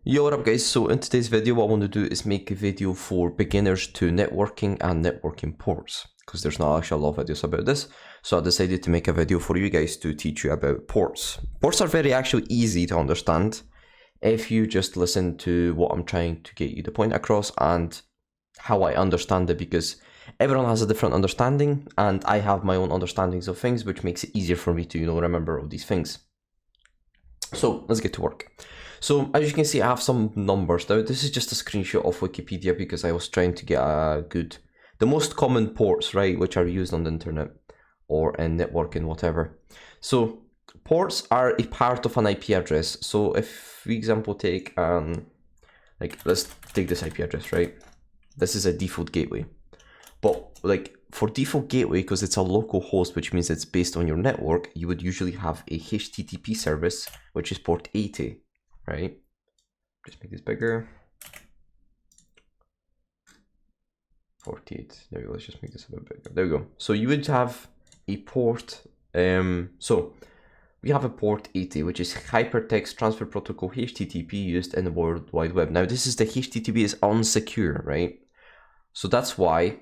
Yo, what up guys? So in today's video, what I want to do is make a video for beginners to networking and networking ports, because there's not actually a lot of videos about this. So I decided to make a video for you guys to teach you about ports. Ports are very actually easy to understand if you just listen to what I'm trying to get you the point across and how I understand it, because everyone has a different understanding and I have my own understandings of things, which makes it easier for me to, remember all these things. So let's get to work. So as you can see, I have some numbers. Now this is just a screenshot of Wikipedia because I was trying to get the most common ports, right, which are used on the internet or in networking, whatever. So ports are a part of an IP address. So if, for example, take let's take this IP address, right? This is a default gateway, but for default gateway, because it's a local host, which means it's based on your network, you would usually have a HTTP service, which is port 80, right? Just make this bigger. 48, there we go, let's just make this a bit bigger. There we go. So you would have a port, so we have a port 80, which is Hypertext Transfer Protocol HTTP used in the World Wide Web. Now this is the HTTP is unsecure, right? So that's why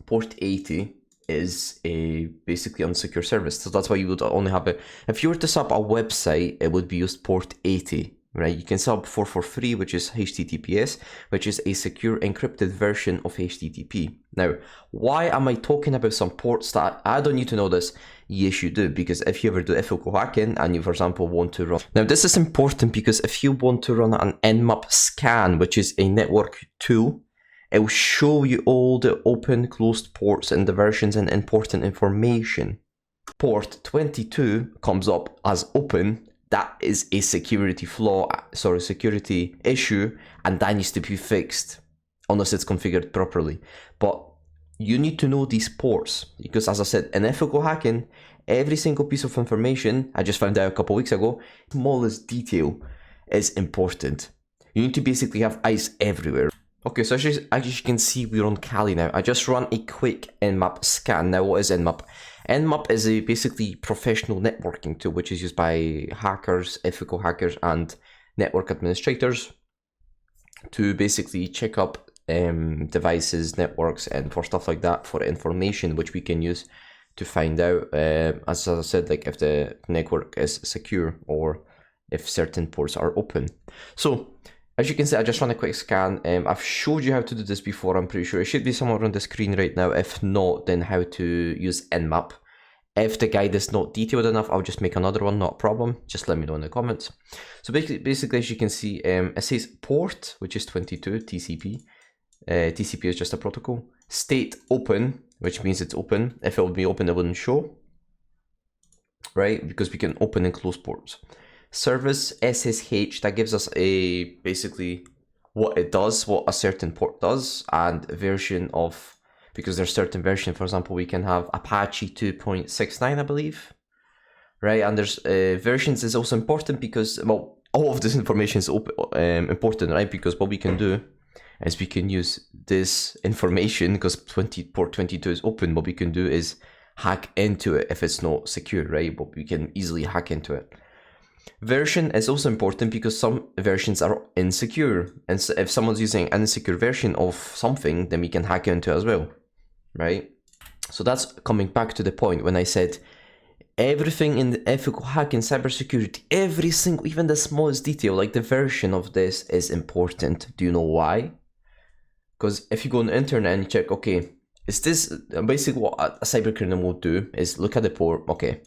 port 80 is a basically unsecure service. So that's why you would only have if you were to set up a website, it would be used port 80, right? You can set up 443, which is HTTPS, which is a secure encrypted version of HTTP. Now, why am I talking about some ports that I don't need to know this? Yes, you do, because if you ever do ethical hacking and you, for example, want to run. Now, this is important because if you want to run an nmap scan, which is a network tool, it will show you all the open, closed ports and the versions and important information. Port 22 comes up as open. That is a security flaw, security issue, and that needs to be fixed unless it's configured properly. But you need to know these ports because, as I said, in ethical hacking, every single piece of information, I just found out a couple weeks ago, smallest detail is important. You need to basically have eyes everywhere. Okay, so as you can see, we're on Kali now. I just run a quick nmap scan. Now, what is nmap? Nmap is a basically professional networking tool, which is used by hackers, ethical hackers, and network administrators to basically check up devices, networks, and for stuff like that, for information which we can use to find out, as I said, if the network is secure or if certain ports are open. So as you can see, I just run a quick scan. I've showed you how to do this before, I'm pretty sure. It should be somewhere on the screen right now. If not, then how to use nmap. If the guide is not detailed enough, I'll just make another one, not a problem. Just let me know in the comments. So basically as you can see, it says port, which is 22, TCP. TCP is just a protocol. State open, which means it's open. If it would be open, it wouldn't show, right? Because we can open and close ports. Service SSH, that gives us basically what it does, what a certain port does, and version of, because there's certain version, for example, we can have Apache 2.69, I believe, right? And there's versions is also important because, well, all of this information is important, right? Because what we can do is we can use this information, because port 22 is open, what we can do is hack into it if it's not secure, right? But we can easily hack into it. Version is also important because some versions are insecure, and so if someone's using an insecure version of something, then we can hack into it as well, right? So that's coming back to the point when I said everything in the ethical hacking, cybersecurity, every single, even the smallest detail, like the version of this is important. Do you know why? Because if you go on the internet and check, okay, is this basically what a cybercriminal will do is look at the port, okay,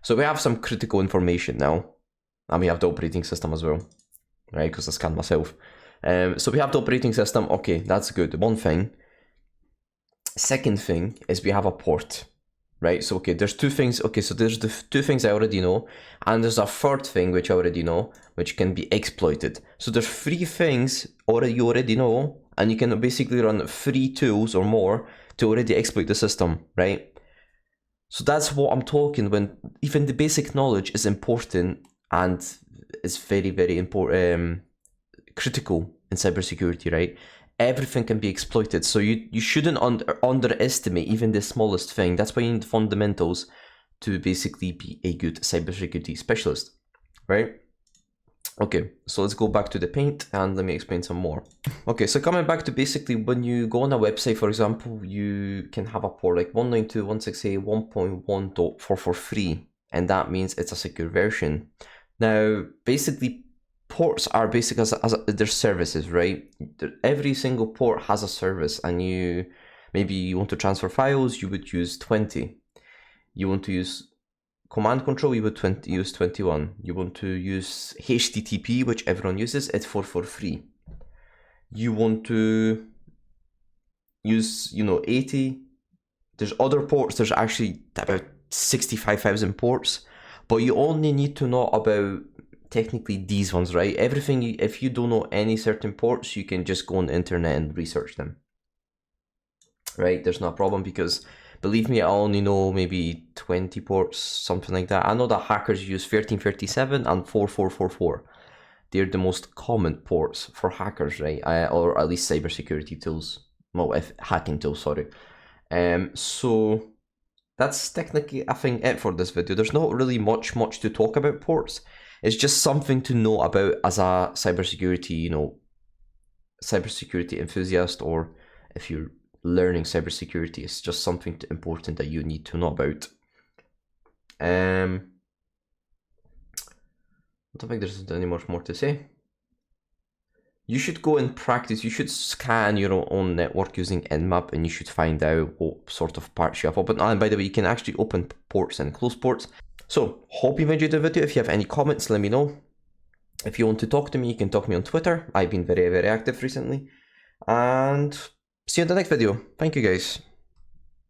so we have some critical information now. And we have the operating system as well, right? Because I scanned myself. So we have the operating system. Okay, that's good. One thing. Second thing is we have a port, right? So, okay, there's two things. Okay, so there's the two things I already know. And there's a third thing, which I already know, which can be exploited. So there's three things you already know. And you can basically run 3 tools or more to already exploit the system, right? So that's what I'm talking when even the basic knowledge is important. And it's very, very important, critical in cybersecurity, right? Everything can be exploited. So you shouldn't underestimate even the smallest thing. That's why you need fundamentals to basically be a good cybersecurity specialist, right? Okay, so let's go back to the paint and let me explain some more. Okay, so coming back to basically when you go on a website, for example, you can have a port like 192.168.1.1.4 for free, and that means it's a secure version. Now, basically, ports are basically they're services, right? Every single port has a service, and maybe you want to transfer files, you would use 20. You want to use command control, you would use 21. You want to use HTTP, which everyone uses, it's for free. You want to use, 80. There's other ports, there's actually about 65,000 ports, but you only need to know about technically these ones, right? Everything, if you don't know any certain ports, you can just go on the internet and research them, right? There's no problem, because believe me, I only know maybe 20 ports, something like that. I know that hackers use 1337 and 4444. They're the most common ports for hackers, right? Or at least cybersecurity tools. Well, hacking tools, sorry. So that's technically, I think, it for this video. There's not really much to talk about ports. It's just something to know about as a cybersecurity, cybersecurity enthusiast, or if you're learning cybersecurity, it's just something important that you need to know about. I don't think there's any much more to say. You should go and practice. You should scan your own network using Nmap, and you should find out what sort of parts you have open. And by the way, you can actually open ports and close ports. So, hope you've enjoyed the video. If you have any comments, let me know. If you want to talk to me, you can talk to me on Twitter. I've been very active recently. And see you in the next video. Thank you, guys.